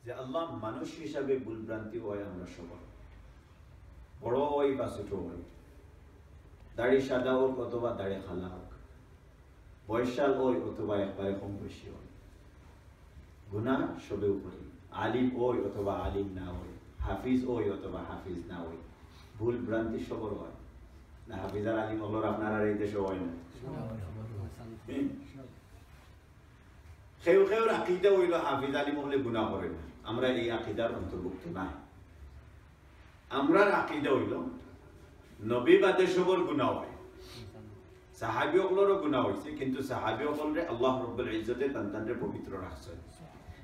যে আল্লাহ মানুষ হিসাবে ভুলভ্রান্তি হয় আমরা সবার, বড় হয় বা ছোট হয়, দাড়ি সাদা হোক অথবা দাড়ি খালা হোক, বয়সাল হয় অথবা একবারে কম বয়সী হয়, গুনাহ সবেও করি, আলিম হয় অথবা আলিম না হয়, হাফিজ হয় অথবা হাফিজ না হয়, ভুল ভ্রান্তি সবর হয় না। হাফিজ আর আলিম হলোর আপনারা এই দেশে হয় না। খেউর আকীদা হইল হাফিজ আলিম হলে গুনাহ করে না, আমরা এই আকীদার অন্তর্ভুক্ত নাই। আমরার আকীদা হইল নবী বাদে সবর গুনাহ হয়, সাহাবী হলরও গুনাহ হইছে, কিন্তু সাহাবী হলরে আল্লাহ রাব্বুল ইজ্জতে তানতানরে পবিত্র রাখছেন,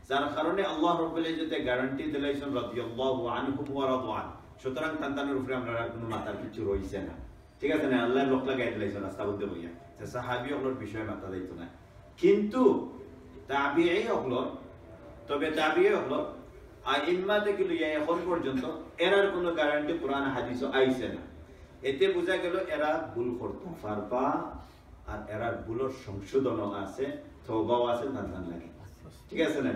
যার কারণে আল্লাহ রাব্বুল ইজ্জতে গ্যারান্টি দিলাইছেন রাদিয়াল্লাহু আনহুম ওয়া রাদওয়ান। সুতরাং তানতানের উপরে আমরা কোনো মাথার কিছু রইছে না, ঠিক আছে না? আল্লাহ লোক লাগাই দিলাইছেন রাস্তা বলতে বইয়া যে সাহাবী হলর বিষয়ে মাথা দিত না। কিন্তু তাবিঈ হলর, তবে তাবিঈ হলর আইম্মা থেকে লইয়া এখন পর্যন্ত এরার কোনো গ্যারান্টি কোরআন হাদিসও আইছে না। এতে বোঝা গেল এরা ভুল করতে পারবা, আর এরার ভুলের সংশোধনও আছে, তওবাও আছে, তানতান লাগে, ঠিক আছে না?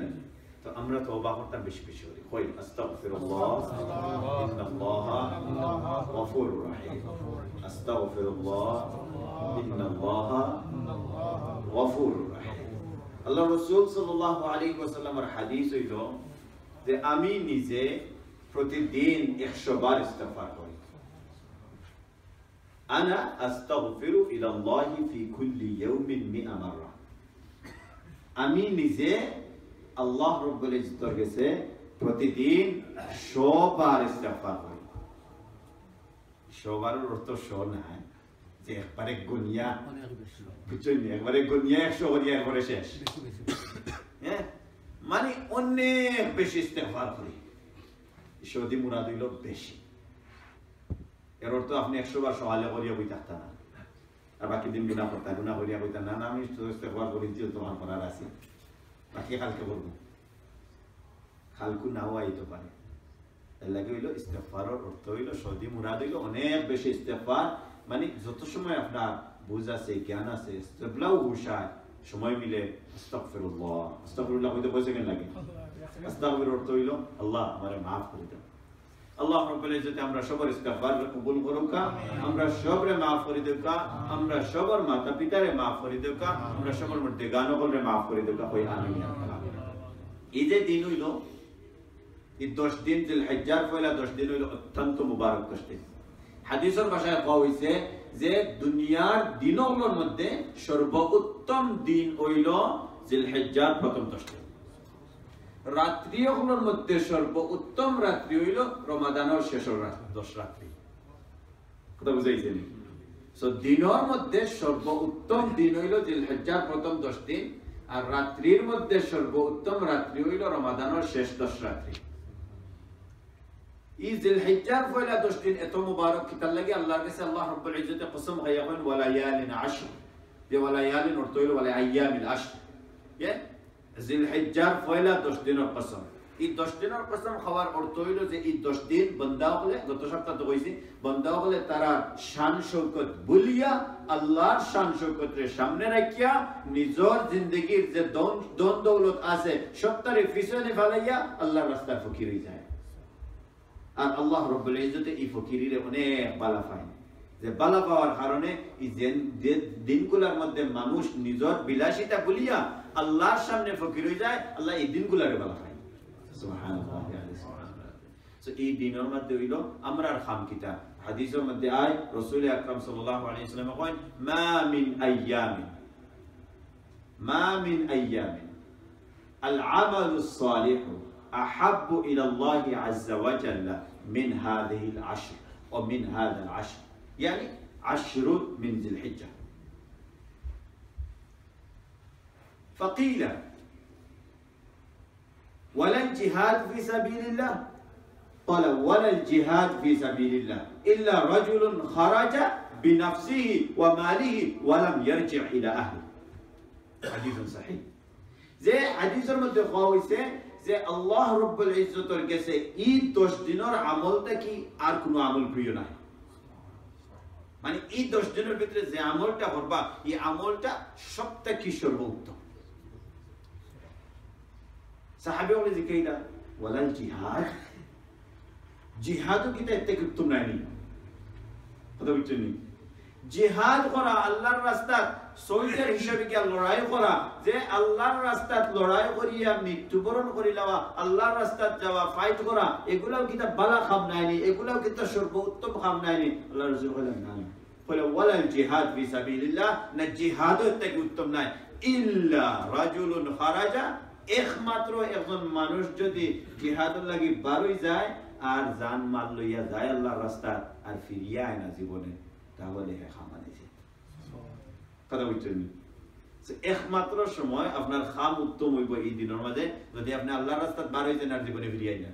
তো আমরা তওবা করতে বেশি বেশি করি, কই আস্তাগফিরুল্লাহ ইন্নাল্লাহা গফুরুর রহিম, আস্তাগফিরুল্লাহ ইন্নাল্লাহা গফুরুর রহিম। আল্লাহ রাসূল সাল্লাল্লাহু আলাইহি ওয়াসাল্লামের হাদিস হইল যে আমি নিজে প্রতিদিন 100 বার ইস্তিগফার করি। আনা আস্তাগফিরু ইলাল্লাহি ফি কুল্লি ইয়াউমিন 100 মাররা। আমি নিজে আল্লাহ রাব্বুল ইজ্জতের কাছে প্রতিদিন 100 বার ইস্তিগফার করি। 100 বারের অর্থ 100 না যে একবারে গুনিয়া, বুঝছেন? একবারে গুনিয়া 100 করি একবারে শেষ, হ্যাঁ, মানে অনেক বেশি ইস্তিগফার করি। সৌদি মুরাদ হইল বেশি, এর অর্থ আপনি 100 বার সওয়ালে করিয়া বই থাকতেন না, আর বাকি দিন গুনাহ করতেন, গুনাহ করিয়া কইতেন না না আমি ইস্তিগফার করি, তোমার করার আছে, বাকি কালকে করবো, কালকু নাও আইতে পারে। এর লাগে হইল ইস্তিগফারের অর্থ হইল, সৌদি মুরাদ হইল অনেক বেশি ইস্তিগফার, মানে যত সময় আপনার বুঝ আছে, জ্ঞান আছে, ইস্তেবলাও হুশায় সময় মিলে আস্তাগফিরুল্লাহ, আস্তাগফিরুল্লাহ কইতে পয়সা কেন লাগে? আস্তাগফির অর্থ হইল আল্লাহ আমারে maaf করে দাও। আল্লাহ রাব্বুল ইজ্জতে আমরা সবার ইস্তিগফার কবুল করুকা, আমরা সবরে maaf করে দেউকা, আমরা সবার মাতা পিতারে maaf করে দেউকা, আমরা সবার মধ্যে গানকলরে maaf করে দেউকা, কই আমিন। এই যে দিন হইল এই 10 দিন জিলহিজ্জার পয়লা 10 দিন হইল অত্যন্ত মুবারক 10 দিন। হাদিসের ভাষায় কোয়া হইছে যে দুনিয়ার দিনগুলোর মধ্যে সর্বোত্তম দিন হইল জিলহিজ্জার প্রথম 10 দিন, রাত্রিগুলোর মধ্যে সর্বোত্তম রাত্রি হইল রমাদানের শেষের 10 রাত্রি। কথা বুঝাইছেন? সো দিনের মধ্যে সর্বোত্তম দিন হইল জিলহিজ্জার প্রথম 10 দিন, আর রাত্রির মধ্যে সর্বোত্তম রাত্রি হইল রমাদানের শেষ 10 রাত্রি। এই জিলহিজ্জার পয়লা 10 দিন এত মুবারক কিতার লাগি আল্লাহর কাছে আল্লাহ রাব্বুল ইজ্জতে কসম খাইয়া কইন ওয়ালায়ালিন আশর, যে ওয়ালায়ালিন অর্থ হইল ওয়ালা আইয়ামিল আশর, কে জিলহিজ্জার পয়লা 10 দিনের কসম। এই 10 দিনের কসম খাওয়ার অর্থ হইল যে এই 10 দিন বান্দা হলে, গত সপ্তাহে তো কইছি, বান্দা হলে তারা শান শৌকত বলিয়া আল্লাহর শান শৌকতের সামনে রাখিয়া নিজের জিন্দেগীর যে দন দৌলত আছে সবটারে পিছনে ফেলাইয়া আল্লাহর রাস্তায় ফকির হয়ে যায়। আর আল্লাহ রাব্বুল ইজ্জতে এই ফকিরিরে অনেক বালা পায়, যে বালা পাওয়ার কারণে এই দিনগুলোর মধ্যে মানুষ নিজের বিলাসিতা বলিয়া আল্লাহর সামনে ফকির হয়ে যায়, আল্লাহ এই দিনগুলোরে বালা পায়। সুবহানাল্লাহ। সো এই দিনের মধ্যে হইল আমরার খাম কিতা হাদিসের মধ্যে আয় রাসূল আকরাম সাল্লাল্লাহু আলাইহি ওয়াসাল্লাম কইন মা মিন আইয়ামিন আল আমালুস সালিহু أحب إلى الله عز وجل من هذه العشر ومن هذا العشر، يعني 10 من ذي الحجة. فقيل ولا الجهاد في سبيل الله؟ قال ولا الجهاد في سبيل الله إلا رجل خرج بنفسه وماله ولم يرجع إلى أهله. حديث صحيح. زي حديث المدة خاويسة যে আল্লাহ রাব্বুল ইজ্জতের কাছে এই 10 দিনের আমলটা কি আর কোনো আমল প্রিয় নাই, মানে এই 10 দিনের ভিতরে যে আমলটা করবা এই আমলটা সবথেকে সর্বোত্তম। সাহাবী বলে জিকাইলা ওয়ালাল জিহাদ, জিহাদও কি তার থেকে উত্তম নাইনি? কথা বুঝছেন? জিহাদ করা আল্লাহর রাস্তায় সোলজার হিসেবে কি লড়াই করা, যে আল্লাহর রাস্তায় লড়াই করিয়া মৃত্যুবরণ করি লওয়া, আল্লাহর রাস্তায় যাওয়া, ফাইট করা, এগুলাও কি তা বালা খাম নাইনি? এগুলাও কি তা সর্বোত্তম খাম নাইনি? আল্লাহ রাসূল বলেন না, বলে ওয়ালাল জিহাদ ফি সাবিলিল্লাহ, না জিহাদও থেকে উত্তম নাই, ইল্লা রাজুলুন খারাজা, একমাত্র একজন মানুষ যদি জিহাদের লাগি বারই যায় আর জান মাল লইয়া যায় আল্লাহর রাস্তায় আর ফিরিয়া আয় না জীবনে, তাহলে হে খামানিছে। কথা বুঝছেন? একমাত্র সময় আপনার খাম উত্তম হইব এই দিনের মাঝে যদি আপনি আল্লাহর রাস্তায় বার হইতেন আর জীবনে ফিরিয়াই না।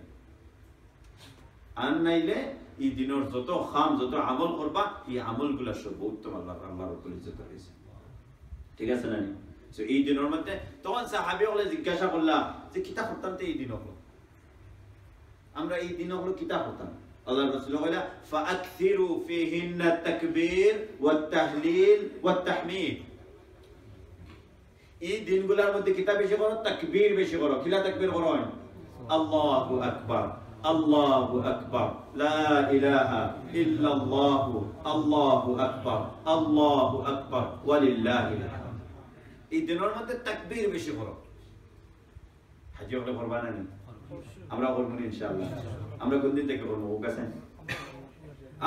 আর নাইলে এই দিনের যত খাম যত আমল করবা এই আমলগুলা সব উত্তম আল্লাহর উপর ইজ্জত রয়েছে। ঠিক আছে না? এই দিনের মধ্যে তখন সাহাবী হলে জিজ্ঞাসা করলাম যে কিতা করতাম তো এই দিন হলো, আমরা এই দিন হলো কিতা করতাম? আল্লাহ রাসূল বলেন ফাআকসিরু ফিহিন্না তাকবীর ওয়াত তাহলিল ওয়াত তাহমিদ, এই দিনগুলোর মধ্যে কিতা বেশি করো? তাকবীর বেশি করো। কিলা তাকবীর করো? আল্লাহু আকবার, আল্লাহু আকবার, লা ইলাহা ইল্লাল্লাহ, আল্লাহু আকবার, আল্লাহু আকবার, ওয়ালিল্লাহিল হামদ। এই দিনের মধ্যে তাকবীর বেশি করো। হাজি হলে করবা না? আমরা করবো ইনশাআল্লাহ। আমরা কোন দিন থেকে করবো? ওকাছেন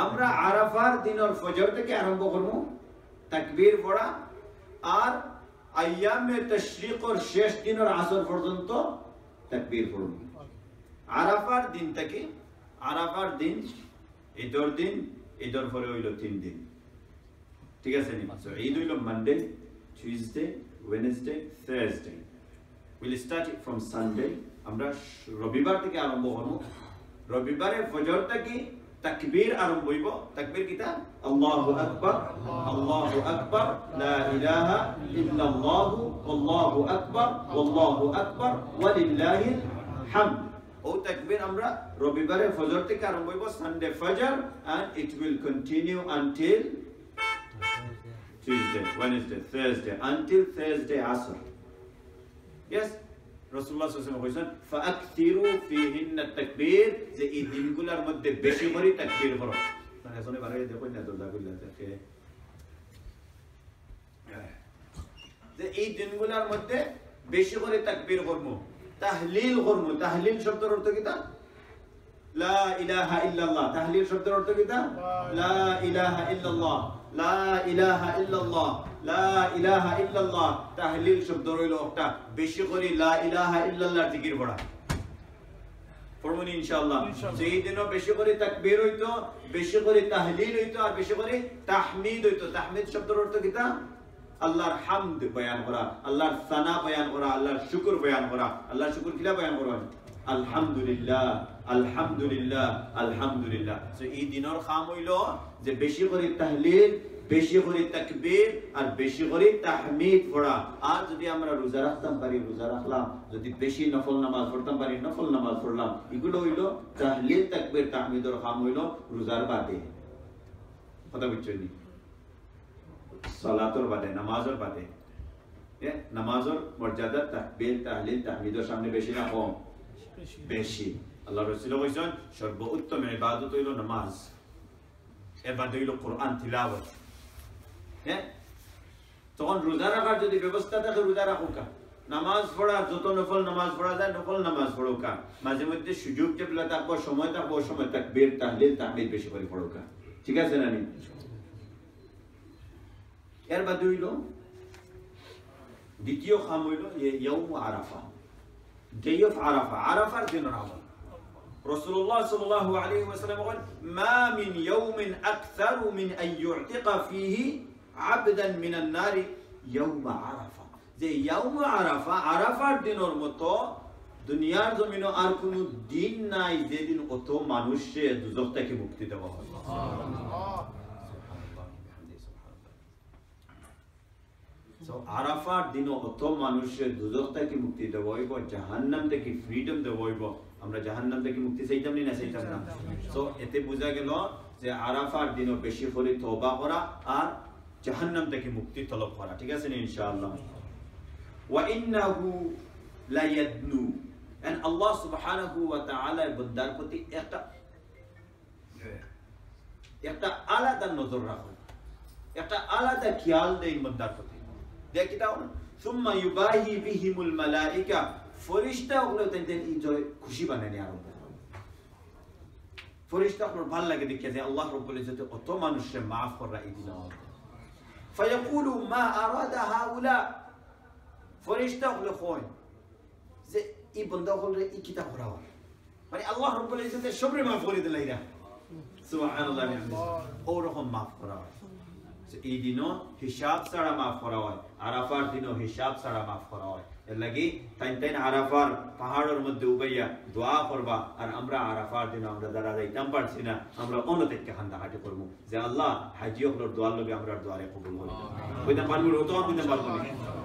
আমরা আরাফার দিনের ফজর থেকে আরম্ভ করবো তাকবীর পড়া, আর আইয়ামে তাশরিকর শেষ দিনের আসর পর্যন্ত তাকবীর পড়বো। আরাফার দিন থেকে, আরাফার দিন ঈদের দিন, ঈদের পরে হইল 3 দিন। ঠিক আছে নি? সো ঈদ হইল Monday, Tuesday, Wednesday, Thursday. Will start from Sunday. আমরা রবিবার থেকে আরম্ভ করব। রবিবারে ফজর থেকে তাকবীর আরম্ভ হইব। তাকবীর কিতা? আল্লাহু আকবার, আল্লাহু আকবার, লা ইলাহা ইল্লাল্লাহ, আল্লাহু আকবার, আল্লাহু আকবার, ওয়ালিল্লাহিল হামদ। ও তাকবীর আমরা রবিবারে ফজর থেকে আরম্ভ হইব, সানডে ফজর, and it will continue until Tuesday, Wednesday, Thursday, until Thursday asr. Yes, রাসূলুল্লাহ সাল্লাল্লাহু আলাইহি ওয়াসাল্লাম কইছেন ফাআকসিরু ফিহিন্না তাকবীর, যে এই দিনগুলোর মধ্যে বেশি করে তাকবীর করো। মানে শুনে বারে দেখো না দরজা খুলে আছে, যে এই দিনগুলোর মধ্যে বেশি করে তাকবীর করব, তাহলিল করব। তাহলিল শব্দের অর্থ কি? তা লা ইলাহা ইল্লাল্লাহ। তাহলিল শব্দের অর্থ কি? তা লা ইলাহা ইল্লাল্লাহ, লা ইলাহা ইল্লাল্লাহ, লা ইলাহা ইল্লাল্লাহ। তাহলিল শব্দ হইল একটা বেশি করে লা ইলাহা ইল্লাল্লাহ জিকির করা। পড়বনি ইনশাআল্লাহ। সেই দিনও বেশি করে তাকবীর হইতো, বেশি করে তাহলিল হইতো, আর বেশি করে তাহমিদ হইতো। তাহমিদ শব্দের অর্থ কি? তা আল্লাহর হামদ বয়ান করা, আল্লাহর সানা বয়ান করা, আল্লাহর শুকর বয়ান করা। আল্লাহর শুকর কিলা বয়ান করা? আলহামদুলিল্লাহ, আলহামদুলিল্লাহ, আলহামদুলিল্লাহ। সো এই দিনের কাম হইল যে বেশি করে তাহলিল, বেশি করে তাকবীর, আর বেশি করে তাহমিদ পড়া। আর যদি আমরা রোজা রাখতাম পারি রোজা রাখলাম, যদি বেশি নফল নামাজ পড়তাম পারি নফল নামাজ পড়লাম। এগুলো হইল তাহলিল, তাকবীর, তাহমিদের কাম হইল রোজার বাদে। কথা বুঝছেন? সালাতের বাদে, নামাজের বাদে। নামাজের মর্যাদা তাকবীর, তাহলিল, তাহমিদের সামনে বেশি না কম? বেশি। আল্লাহ রাসূল কইছেন সর্বোত্তম ইবাদত হইল নামাজ, এর বাদে হইল কোরআন তিলাওয়াত। তখন রোজা রাখার যদি ব্যবস্থা থাকে রোজা রাখুকা, নামাজ পড়া যত নফল নামাজ পড়া যায় নফল নামাজ পড়ুকা, মাঝে মধ্যে সুযোগ টেপলা থাকবো, সময় থাকবো, সময় তাকবীর, তাহলিল, তাহমিদ বেশি করে পড়ুকা। ঠিক আছে না? এর বাদে হইল দ্বিতীয় কাম হইল ইয়াউম আরাফা, ডে অফ আরাফা। আরাফার দিনের আমল। রাসূলুল্লাহ সাল্লাল্লাহু আলাইহি ওয়াসাল্লাম বলেন মা মিন ইয়াউমিন আকসারু মিন আন ইউতিকা ফীহি আবদান মিনান নার ইয়াউম আরাফা। যে ইয়াউম আরাফা, আরাফার দিনের মতো দুনিয়ার জমিনে আর কোনো দিন নাই যেদিন অত মানুষকে দুজখ থেকে মুক্তি দেওয়া হয়। সুবহানাল্লাহ। So আরাফার দিন অত মানুষের দুজখ থেকে মুক্তি দেওয়া হইব, জাহান্নাম থেকে ফ্রিডম দেওয়া হইব। আমরা জাহান্নাম থেকে মুক্তি চাইতাম না? চাইতাম না। সো এতে বোঝা গেল যে আরাফার দিনও বেশি করে তওবা করা আর জাহান্নাম থেকে মুক্তি তলব করা। ঠিক আছে না? ইনশাআল্লাহ। ওয়া ইন্নাহু লা ইয়াদনু, And Allah subhanahu wa ta'ala বন্দার প্রতি একটা আলাদা নজর রাখে, একটা আলাদা খেয়াল দেয় বন্দার প্রতি। দেখি তাও না, সুম্মা ইউবাহি বিহিমুল মালাইকা, ফেরেশতা ওগুলো তাদের ইজয় খুশি বানায় আরম্ভ করে। ফেরেশতা ওগুলো ভালো লাগে দেখে যে আল্লাহ রাব্বুল ইজ্জত কত মানুষকে maaf করা এই দিন। ফায়াকুলু মা আরাদা হাউলা, ফেরেশতা ওগুলো কয় যে এই বান্দা ওগুলো এই কিতাব করা হয়, মানে আল্লাহ রাব্বুল ইজ্জত সবরে maaf করে দিল এরা, সুবহানাল্লাহ। ওরকম maaf করা হয়। এই দিনও হিসাব ছাড়া মাফ করা হয়, আরাফার দিনও হিসাব ছাড়া মাফ করা হয়। এর লাগি তাইন আরাফার পাহাড়ের মধ্যে উবাইয়া দোয়া করবা, আর আমরা আরাফার দিন আমরা যারা যাইতাম পারছি না, আমরা অন্যদেরকে হান্দাহাটি করবো যে আল্লাহ হাজি হলোর দোয়ার লগে আমরা দোয়ারে কবুল করি। কইতাম পারবো হতো কইতাম পারবো না,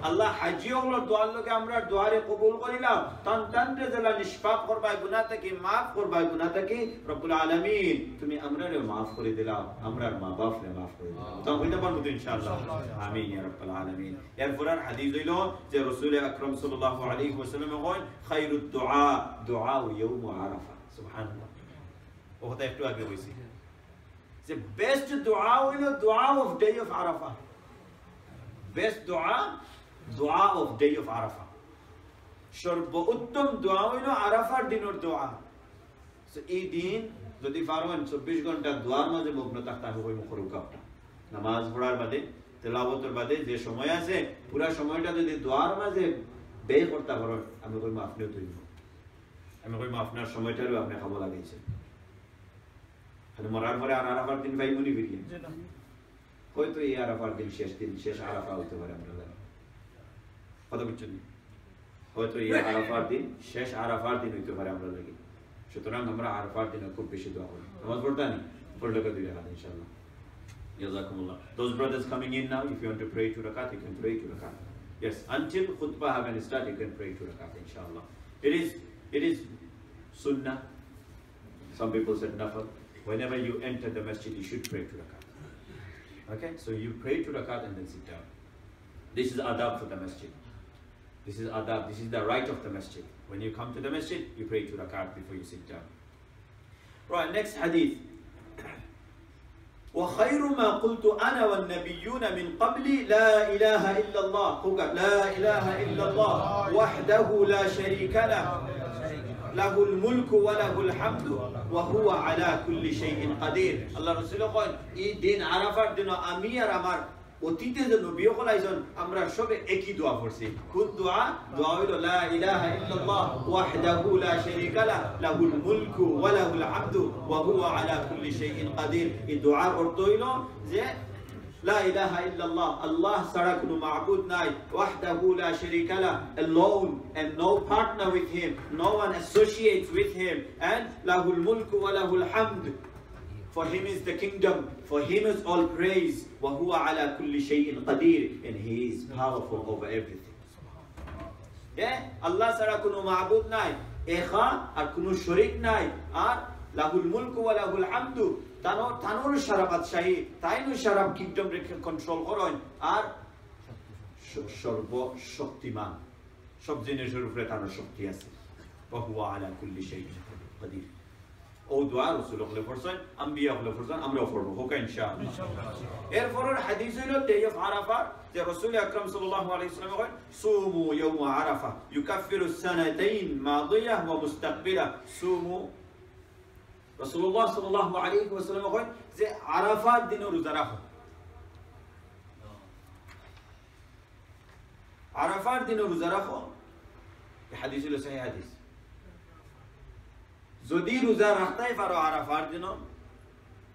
আল্লাহ হাজি হলোর দোয়ার লগে আমরা দোয়ারে কবুল করিলাম, তানরে যারা নিষ্পাপ করবা গুনাহ থেকে মাফ করবা, গুনাহ থেকে রব্বুল আলামিন তুমি আমরারে মাফ করে দিলাও, আমরার মা বাপরে মাফ করে দিলাও। তো কইতাম পারবো ইনশাআল্লাহ, আমিন ইয়া রাব্বাল আলামিন। এরপর আর হাদিস হইল যে রাসূল আকরাম সাল্লাল্লাহু আলাইহি ওয়াসাল্লাম কয় খায়রুদ দুআ দুআ ইয়াউম আরাফা। সুবহানাল্লাহ, ওটা একটু আগে কইছি যে বেস্ট দোয়া হইল দোয়া off day of Arafah. Best দোয়া দোয়া অফ ডে অফ আরাফা, সর্বোত্তম দোয়া হইল আরাফার দিনের দোয়া। এই দিন যদি পারেন 24 ঘন্টা দোয়ার মাঝে মগ্ন থাকতে হবে, ওই মুখরুকাপটা নামাজ পড়ার বাদে তেলাওয়াতের বাদে যে সময় আছে পুরো সময়টা যদি দোয়ার মাঝে ব্যয় করতে পারেন, আমি কইম আপনিও তৈরি, আমি কইম আপনার সময়টারও আপনি খাবো লাগাইছে। মরার পরে আর আরাফার দিন ভাই মনি ফিরিয়ে হয়তো এই আরাফার দিন, শেষ আরাফা হতে পারে, আমরা জানি কথা বুঝছেন, হয়তো এই আরাফার দিন শেষ আরাফার দিন হইতে পারে আমরা লাগি। সুতরাং আমরা আরাফার দিনে খুব বেশি দোয়া করি, নামাজ পড়তে নি পড়লে দুই রাকাত ইনশাআল্লাহ। Jazakumullah. Those brothers coming in now, if you want to pray 2 rakat, you can pray 2 rakat. Yes, until khutbah haven't started, you can pray 2 rakat, inshallah. It is sunnah. Some people said nafal. Whenever you enter the masjid, you should pray 2 rakat. Okay, so you pray 2 rakat and then sit down. This is adab for the masjid. This is adab. This is the right of the masjid. When you come to the masjid, you pray 2 rakat before you sit down. Right, next hadith. وخير ما قلت أنا والنبيون من قبلي لا إله إلا الله، لا إله إلا الله وحده لا شريك له له الملك وله الحمد وهو على كل شيء قدير। الله رسول قال এই দিন আরাফার দিন আমি আর আমার অতীতে যে নবী হল আইজন আমরা সবে একই দোয়া পড়ছি। কোন দোয়া? দোয়া হইল লা ইলাহা ইল্লাল্লাহ ওয়াহদাহু লা শারীকা লাহু লাহুল মুলকু ওয়া লাহুল হামদু ওয়া হুয়া আলা কুল্লি শাইইন কাদির। এই দোয়ার অর্থ হইল যে লা ইলাহা ইল্লাল্লাহ, আল্লাহ ছাড়া কোনো মাবুদ নাই, ওয়াহদাহু লা শারীকা লাহু, alone and no partner with him, no one associates with him, and lahul mulku wa lahul hamd, for him is the kingdom, for him is all praise, wa huwa ala kulli shay'in qadir, and he is powerful over everything. Yeah, Allah ছাড়া কোনো মাবুদ নাই, একা আর কোনো শরীক নাই, আর লাহুল মুলকু ওয়া লাহুল হামদু, তানোর সারা বাদশাহী, তাইনো সারা kingdom রেখে control করেন, আর সর্বশক্তিমান, সব জিনিসের উপরে তানোর শক্তি আছে, ওয়া হুয়া আলা কুল্লি শাইইন কাদির। ও দোয়া রাসূল হলে পড়ছেন, আম্বিয়া হলে পড়ছেন, আমরাও পড়বো হোক ইনশাআল্লাহ। এরপরের হাদিস হলো ডে অফ আরাফা, যে রাসূল আকরাম সাল্লাল্লাহু আলাইহি ওয়াসাল্লাম বলেন সুমু ইয়াউম আরাফা ইউকাফিরু সানাতাইন মাদিয়া ওয়া মুস্তাকবিলা। সুমু, রাসূলুল্লাহ সাল্লাল্লাহু আলাইহি ওয়াসাল্লাম বলেন যে আরাফার দিনে রোজা রাখো, আরাফার দিনে রোজা রাখো। এই হাদিস হলো সহিহ হাদিস। যদি রোজা রাখতেই পারো আরাফার দিন,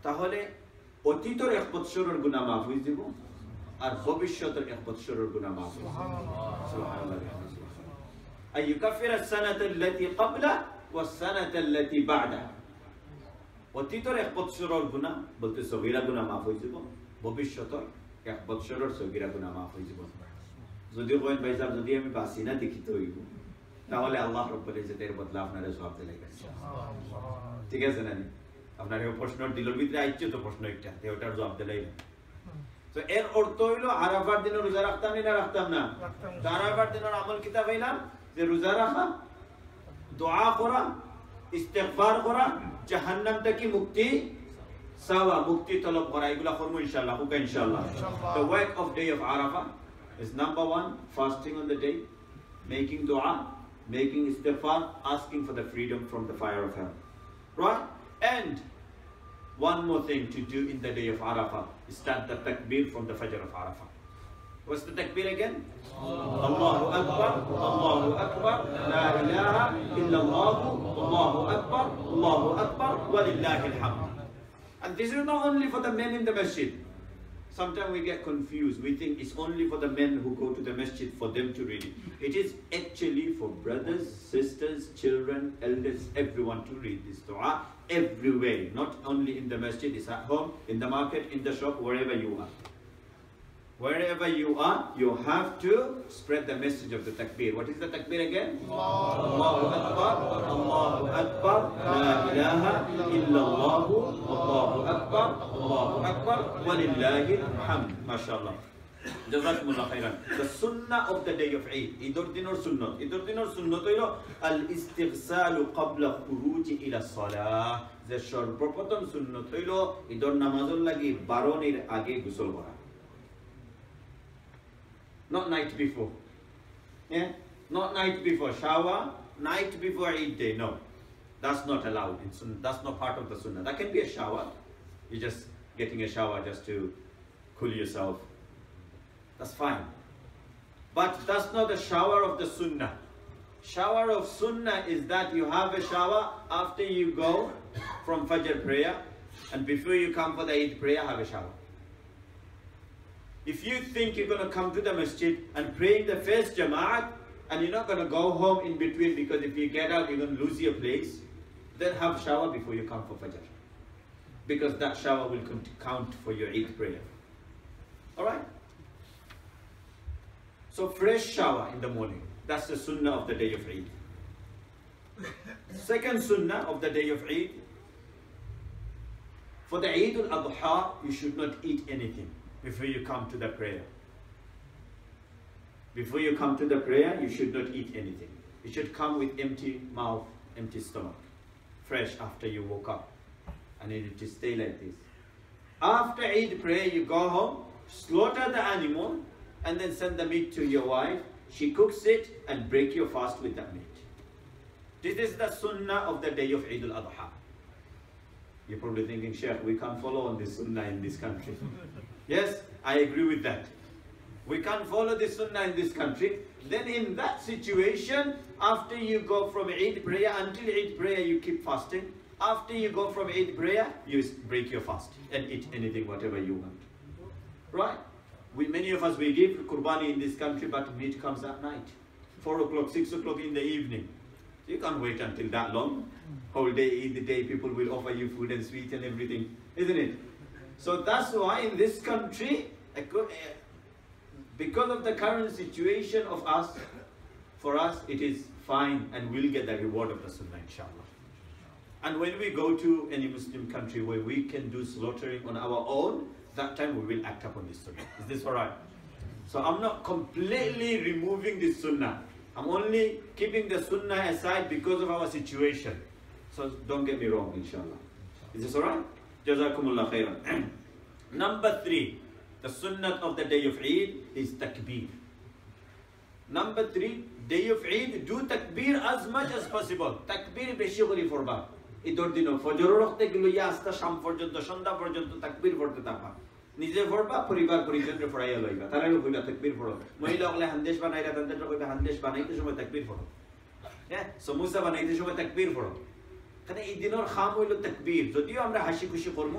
তাহলে অতীতের 1 বছরের গুনাহ মাফ হয়ে যাব, আর ভবিষ্যতের 1 বছরের গুনাহ মাফ হবে। সুবহানাল্লাহ। আই ইউকাফির আস-সানাতা আল্লাতী ক্বাবলা ওয়াস-সানাতা আল্লাতী বা'দাহা। অতীতের 1 বছরের গুনাহ বলতে সগীরা গুনাহ মাফ হয়ে যাব, ভবিষ্যতের 1 বছরের সগীরা গুনাহ মাফ হয়ে যাব। যদি কইন ভাই সাহেব যদি আমি বাসি না দেখিতে হইব, তাহলে আল্লাহ রাব্বুল ইজ্জতের বদলা আপনারে সওয়াব দিলাইবেন। ঠিক আছে না? আপনার এই প্রশ্নের দিলের ভিতরে আইছে তো প্রশ্ন একটা, তে ওটার জবাব দিলাইবেন। তো এর অর্থ হইল আরাফার দিনে রোজা রাখতাম না রাখতাম না? আরাফার দিনের আমল কিতাব হইলাম যে রোজা রাখা দোয়া করা, ইস্তেগফার করা, জাহান্নাম থেকে মুক্তি চাওয়া, মুক্তি তলব করা, এগুলা করবো ইনশাআল্লাহ, হুকা ইনশাআল্লাহ। The work of day of Arafah is number 1, fasting on the day, making dua, making istighfar, asking for the freedom from the fire of hell. Right? And one more thing to do in the day of Arafah is start the takbir from the Fajr of Arafah. What's the takbir again? Allahu Akbar, Allahu Akbar, La ilaha illallah, Allahu Akbar, Allahu Akbar, walillahi alhamd. And this is not only for the men in the masjid. Sometimes we get confused. We think it's only for the men who go to the masjid for them to read it. It is actually for brothers, sisters, children, elders, everyone to read this dua everywhere. Not only in the masjid, it's at home, in the market, in the shop, wherever you are. Wherever you are, you have to spread the message of the takbir. What is the takbir again? Allahu Akbar, Allahu Akbar, La ilaha illallah, Allahu Akbar, Allahu Akbar, walillahi alhamd. MashaAllah. Jazakumullah khairan. The sunnah of the day of Eid. Idor dinor sunnah. Idor dinor sunnah toilo al-istighsalu qabla khuruji ila salah. The sharbopotam sunnah toilo idor namazol lagi baronir age gusol kora. Not night before. Yeah? Not night before. Shower, night before Eid day. No. That's not allowed in sunnah. That's not part of the sunnah. That can be a shower. You're just getting a shower just to cool yourself. That's fine. But that's not the shower of the sunnah. Shower of sunnah is that you have a shower after you go from Fajr prayer, and before you come for the Eid prayer, have a shower. If you think you're going to come to the masjid and pray in the first Jama'at, and you're not going to go home in between because if you get out, you're going to lose your place, then have a shower before you come for Fajr. Because that shower will count for your Eid prayer. Alright? So fresh shower in the morning. That's the sunnah of the day of Eid. Second sunnah of the day of Eid. For the Eid al-Adha, you should not eat anything before you come to the prayer. Before you come to the prayer, you should not eat anything. You should come with empty mouth, empty stomach. Fresh after you woke up. And you need to stay like this. After Eid prayer, you go home, slaughter the animal, and then send the meat to your wife. She cooks it and break your fast with that meat. This is the sunnah of the day of Eid al-Adha. You're probably thinking, Sheikh, we can't follow on this sunnah in this country. Yes, I agree with that. We can't follow this sunnah in this country. Then in that situation, after you go from Eid prayer until Eid prayer, you keep fasting. After you go from Eid prayer, you break your fast and eat anything, whatever you want. Right? Many of us, we give Qurbani in this country, but meat comes at night. 4 o'clock, 6 o'clock in the evening. So you can't wait until that long. Whole day, Eid the day, people will offer you food and sweet and everything. Isn't it? So that's why in this country, because of the current situation of us, for us it is fine and we'll get the reward of the sunnah, inshallah. And when we go to any Muslim country where we can do slaughtering on our own, that time we will act upon this sunnah. Is this alright? So I'm not completely removing this sunnah. I'm only keeping the sunnah aside because of our situation. So don't get me wrong, inshallah. Is this alright? Jazakumullah khairan. Number 3, the sunnah of the day of Eid is takbir. Number 3, day of Eid, do takbir as much as possible. Takbir beshi kori forba. Idor dino fajr rokhte gilo ya asta sham porjonto shandha porjonto takbir porte থাকবা নিজে পড়বা পরিবার পরিজনরে পড়াইয়া লইবা তারাও কইলা তাকবীর পড়ো মহিলা হলে হান্দেশ বানাইরা তাদের কইবা হান্দেশ বানাইতে সময় তাকবীর পড়ো হ্যাঁ সমোসা বানাইতে সময় তাকবীর পড়ো কারণ এই দিনের খাম হইল তাকবীর যদিও আমরা হাসি খুশি করব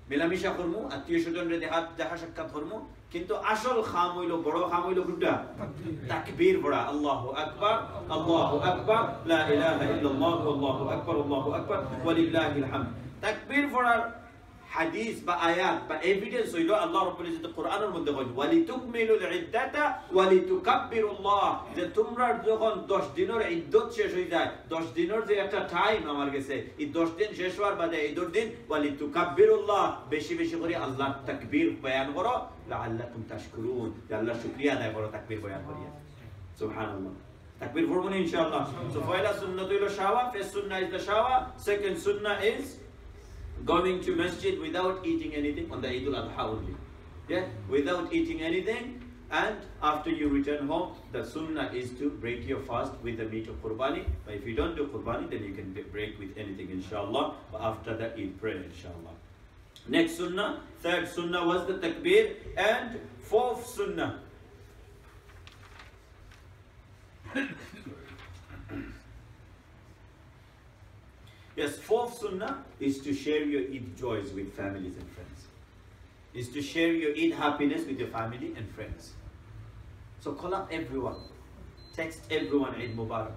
মেলামেশা করব আত্মীয় স্বজনরে দেখা সাক্ষাৎ করব কিন্তু আসল খাম হইল বড় খাম হইল কোনটা তাকবীর পড়া আল্লাহু আকবার লা ইলাহা ইল্লাল্লাহ আল্লাহু আকবার ওয়ালিল্লাহিল হামদ তাকবীর পড়ার হাদিস বা আয়াত বা এভিডেন্স হইল আল্লাহ রাব্বুল ইজ্জত কোরআনের মধ্যে কইল ওয়ালিতুকমিলুল ইদ্দাতা ওয়ালিতুকাব্বিরুল্লাহ যে তোমরা যখন 10 দিনের ইদ্দত শেষ হয়ে যায় 10 দিনের যে একটা টাইম আমার কাছে এই 10 দিন শেষ হওয়ার বাদে এই 10 দিন ওয়ালিতুকাব্বিরুল্লাহ বেশি বেশি করে আল্লাহর তাকবীর বয়ান করো লাআল্লাকুম তাশকুরুন যে আল্লাহর শুকরিয়া আদায় করো তাকবীর বয়ান করিয়া সুবহানাল্লাহ Takbir for muni inshallah. So Faila sunnah to shower. First sunnah is the shower. Second sunnah is going to masjid without eating anything on the Eid al-Adha only. Yeah, without eating anything. And after you return home, the sunnah is to break your fast with the meat of qurbani. But if you don't do qurbani, then you can break with anything inshallah. But after the Eid prayer inshallah. Next sunnah, third sunnah was the takbir, and fourth sunnah. Yes, fourth sunnah is to share your Eid joys with families and friends. Is to share your Eid happiness with your family and friends. So call up everyone. Text everyone Eid Mubarak.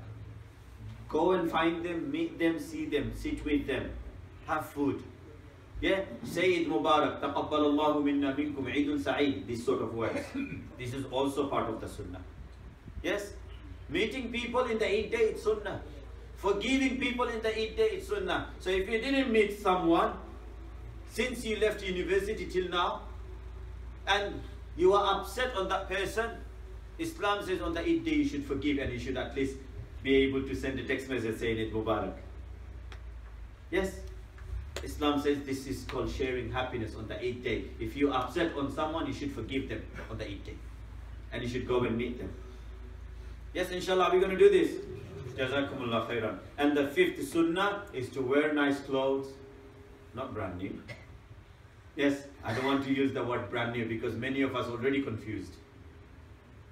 Go and find them, meet them, see them, sit with them. Have food. Yeah, say Eid Mubarak, Taqabbalallahu minna minkum Eidun Sa'id, this sort of words. This is also part of the sunnah. Yes, meeting people in the Eid day, it's sunnah. Forgiving people in the Eid day, it's sunnah. So if you didn't meet someone since you left university till now, and you are upset on that person, Islam says on the Eid day you should forgive, and you should at least be able to send a text message saying Eid Mubarak. Yes. Islam says this is called sharing happiness on the Eid day. If you're upset on someone, you should forgive them on the Eid day. And you should go and meet them. Yes, inshallah, we're going to do this. Jazakumullah khairan. And the fifth sunnah is to wear nice clothes, not brand new. Yes, I don't want to use the word brand new because many of us already confused.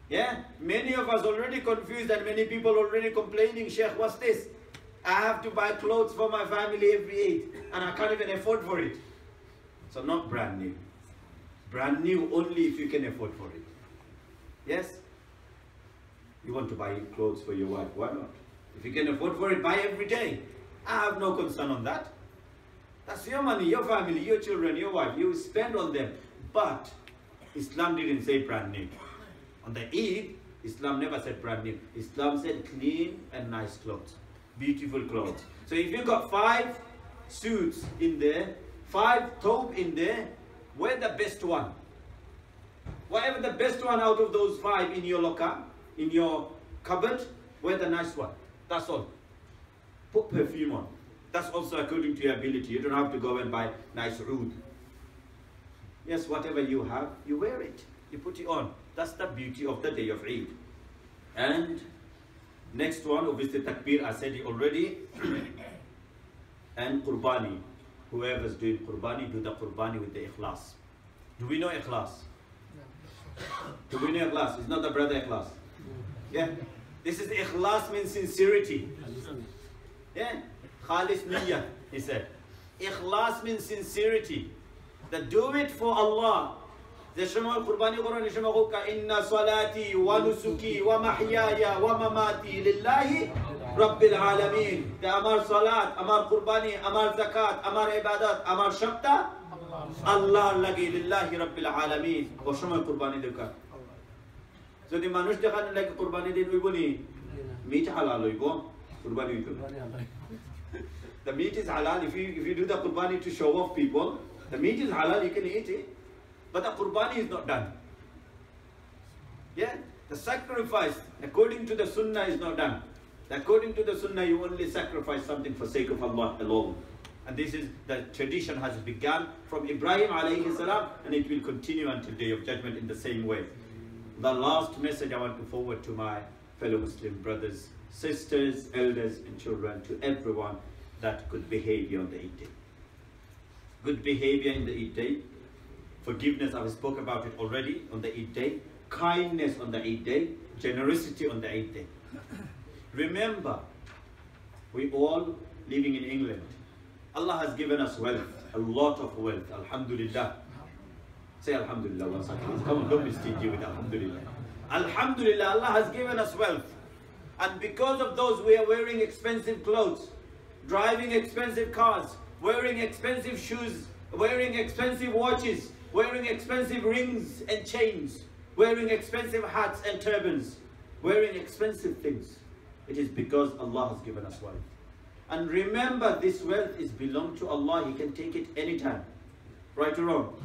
Yeah, many of us already confused, and many people already complaining, Sheikh, what's this? I have to buy clothes for my family every Eid, and I can't even afford for it. So not brand new. Brand new only if you can afford for it. Yes? You want to buy clothes for your wife, why not? If you can afford for it, buy every day. I have no concern on that. That's your money, your family, your children, your wife. You spend on them. But Islam didn't say brand new. On the Eid, Islam never said brand new. Islam said clean and nice clothes. Beautiful clothes. So if you got 5 suits in there, 5 thobe in there, wear the best one. Whatever the best one out of those 5 in your locker, in your cupboard, wear the nice one. That's all. Put perfume on. That's also according to your ability. You don't have to go and buy nice oud. Yes, whatever you have, you wear it. You put it on. That's the beauty of the day of Eid. And next one, obviously takbir, I said it already. And qurbani. Whoever's doing qurbani, do the qurbani with the ikhlas. Do we know ikhlas? Do we know ikhlas? It's not the brother ikhlas. Yeah. This is ikhlas, means sincerity. Yeah. Khalis niyyah, he said. Ikhlas means sincerity. That do it for Allah. Inna salati wa nusuki wa mahyaya wa mamati lillahi rabbil alameen. The amar salat, amar qurbani, amar zakat, amar ibadat, amar shabta Allah lagi lillahi rabbil alameen. O shomay qurbani dekha. So the manush dekha like qurbani din uibo ni meat halal uibo qurbani uibo. The meat is halal. If you do the qurbani to show off people, the meat is halal, you can eat it. But the qurbani is not done. Yeah? The sacrifice, according to the sunnah, is not done. According to the sunnah, you only sacrifice something for sake of Allah alone. And this is, the tradition has begun from Ibrahim alayhi salam, and it will continue until Day of Judgment in the same way. The last message I want to forward to my fellow Muslim brothers, sisters, elders, and children, to everyone, that good behavior on the Eid day. Good behavior in the Eid day. Forgiveness, I spoke about it already on the Eid day. Kindness on the Eid day. Generosity on the Eid day. Remember, we all living in England. Allah has given us wealth, a lot of wealth. Alhamdulillah. Say Alhamdulillah once again. Come on, don't be stingy with Alhamdulillah. Alhamdulillah, Allah has given us wealth. And because of those, we are wearing expensive clothes, driving expensive cars, wearing expensive shoes, wearing expensive watches, wearing expensive rings and chains, wearing expensive hats and turbans, wearing expensive things. It is because Allah has given us wealth. And remember, this wealth is belong to Allah. He can take it anytime. Right or wrong?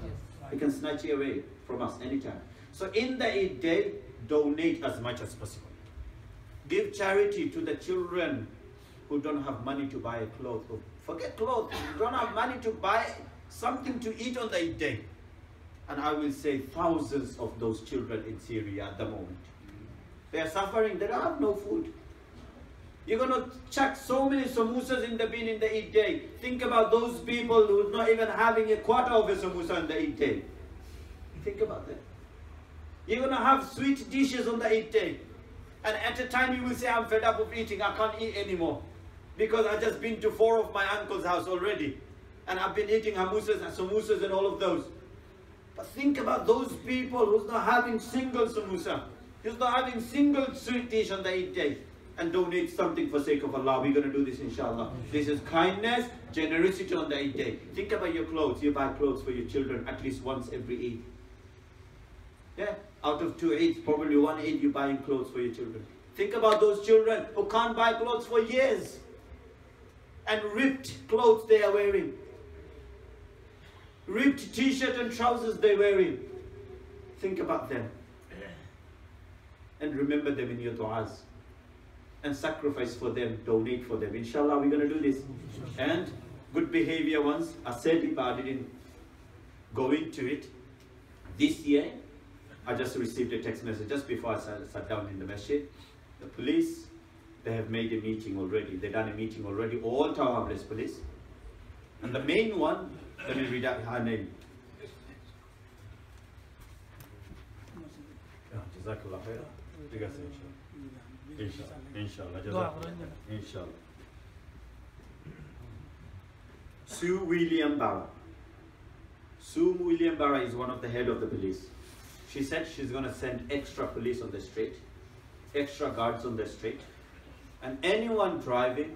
He can snatch it away from us anytime. So in the Eid day, donate as much as possible. Give charity to the children who don't have money to buy a cloth. Forget clothes, you don't have money to buy something to eat on the Eid day. And I will say thousands of those children in Syria at the moment. They are suffering, they don't have no food. You're going to chuck so many samosas in the bin in the Eid day. Think about those people who are not even having a quarter of a samosa on the Eid day. Think about that. You're going to have sweet dishes on the Eid day. And at a time you will say, I'm fed up of eating, I can't eat anymore. Because I've just been to 4 of my uncle's house already. And I've been eating hummusas and samosas and all of those. But think about those people who's not having single samosa, who's not having single sweet dish on the Eid day. And donate something for sake of Allah. We're going to do this inshallah. This is kindness, generosity on the Eid day. Think about your clothes. You buy clothes for your children at least once every Eid. Yeah? Out of 2 Eids, probably 1 Eid you're buying clothes for your children. Think about those children who can't buy clothes for years. And ripped clothes they are wearing. Ripped t-shirt and trousers they're wearing. Think about them. And remember them in your du'as. And sacrifice for them, donate for them. Inshallah, we're going to do this. And good behavior once. I said it, but I didn't go into it. This year, I just received a text message just before I sat down in the masjid. The police, they have made a meeting already. They've done a meeting already, all Tower Hamlets police. And the main one, let me read out her name. Jazakallah khair. Inshallah. Inshallah. Sue William Barra. Sue William Barra is one of the head of the police. She said she's going to send extra police on the street, extra guards on the street, and anyone driving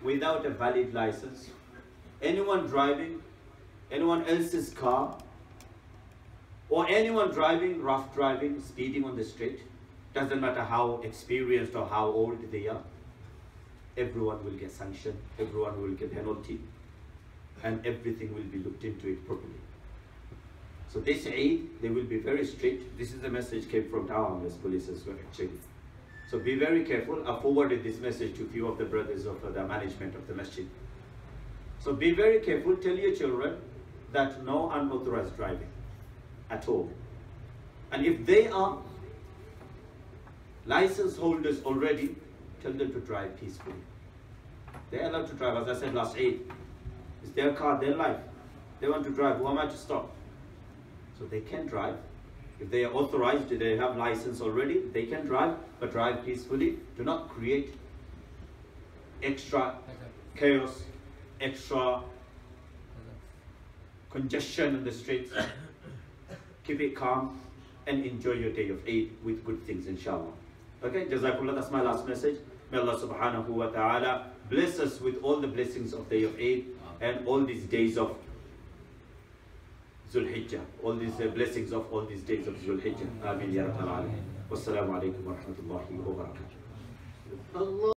without a valid license, anyone driving anyone else's car, or anyone driving, rough driving, speeding on the street, doesn't matter how experienced or how old they are, everyone will get sanctioned, everyone will get penalty, and everything will be looked into it properly. So this Eid, they will be very strict. This is the message came from Tower Hamlets police as well, actually. So be very careful. I forwarded this message to a few of the brothers of the management of the masjid. So be very careful. Tell your children that no unauthorized driving at all. And if they are license holders already, tell them to drive peacefully. They are allowed to drive, as I said last Eid. It's their car, their life. They want to drive. Who am I to stop? So they can drive. If they are authorized, they have license already, they can drive, but drive peacefully. Do not create extra chaos, extra congestion in the streets. Keep it calm and enjoy your day of Eid with good things, inshallah. Okay, Jazakallah, that's my last message. May Allah subhanahu wa ta'ala bless us with all the blessings of day of Eid and all these days of Zulhijjah, all these blessings of all these days of Zulhijjah. Ameen ya Rabbal Alameen. Wassalamu alaikum wa rahmatullahi wa barakatuh.